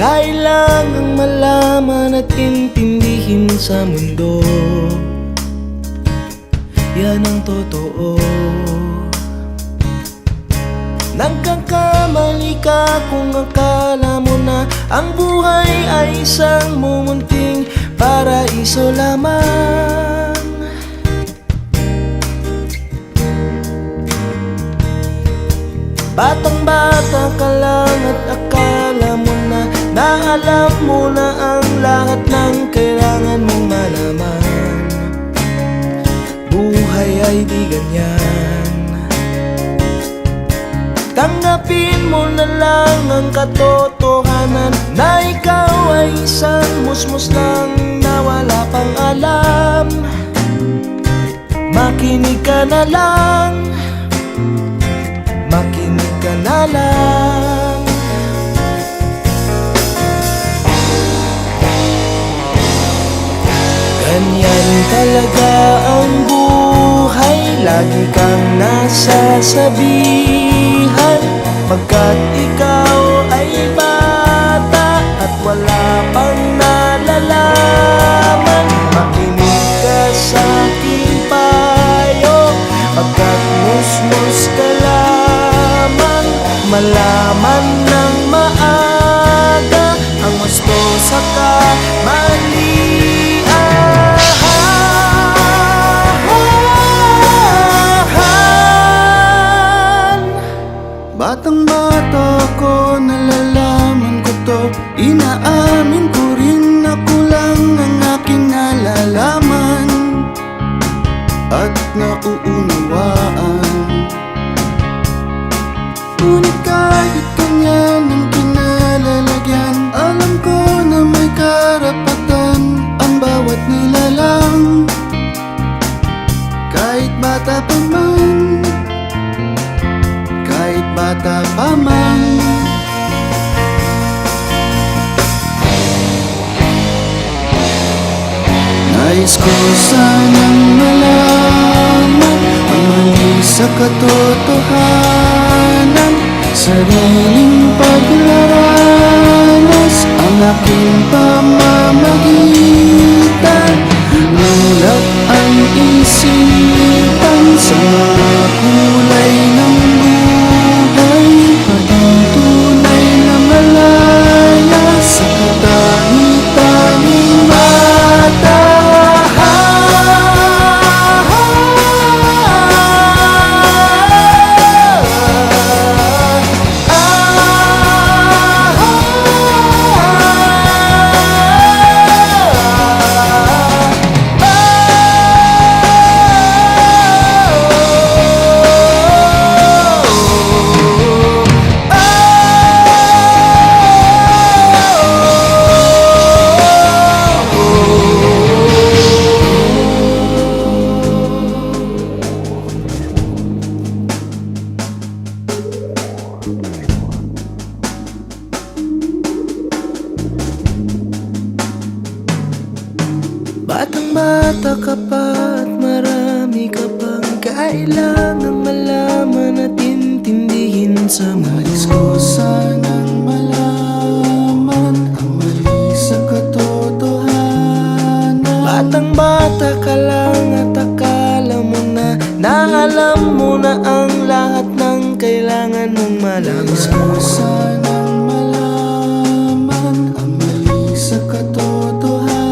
kailangang malaman at intindihin sa mundo. Yan ang totoo. Nagkakamali ka kung akala mo na ang buhay ay isang mumunting paraiso lamang. Batang-bata ka lang at akala mo na alam mo na ang lahat ng kailangan mong malaman. Buhay ay di ganyan. Tanggapin mo na lang ang katotohanan na ikaw ay isang musmus lang na wala pang alam. Makinig ka na lang, makinig ka na lang. Ganyan talaga ang buhay, lagi kang nasasabihan, pagkat ikaw ay bata at wala pang nalalaman. Makinig ka sa aking payo, pagkat musmus ka lamang. Malaman ng maaga ang gusto sa kamalian. Batang-bata ko, nalalaman ko to. Inaamin ko rin na kulang ang aking nalalaman at nauunawaan. Ngunit kahit ganyan ang kinalalagyan, alam ko na may karapatan ang bawat nilalang. Kahit bata pa man, kahit bata pa man. Nais ko sanang malaman ang mali sa katotohanan, sariling paglaranas ang aking pamamagitan. Mulat ang isipan sa mga kulay ng buhay, maging tunay na malaya sa katangi-tanging mata. Batang-bata ka pa at marami ka pang kailangang malaman at intindihin sa Nais mundo. ko sanang malaman ang mali sa katotohanan. Batang-bata ka lang at akala mo na alam mo na ang lahat ng kailangan mong Nais ko malaman. sanang malaman ang mali sa katotohanan.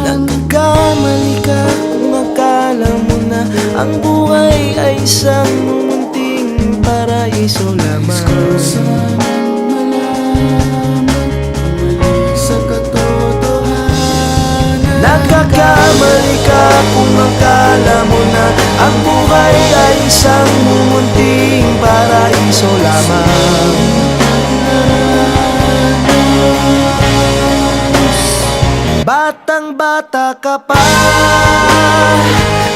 Nagkakamali ka kung akala mo na ang buhay ay isang munting paraiso lamang. Nais ko sanang malaman ang mali sa katotohanan. Nagkakamali ka kung akala mo na ang buhay ay isang munting paraiso lamang. Batang-bata ka pa,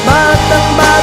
batang-bata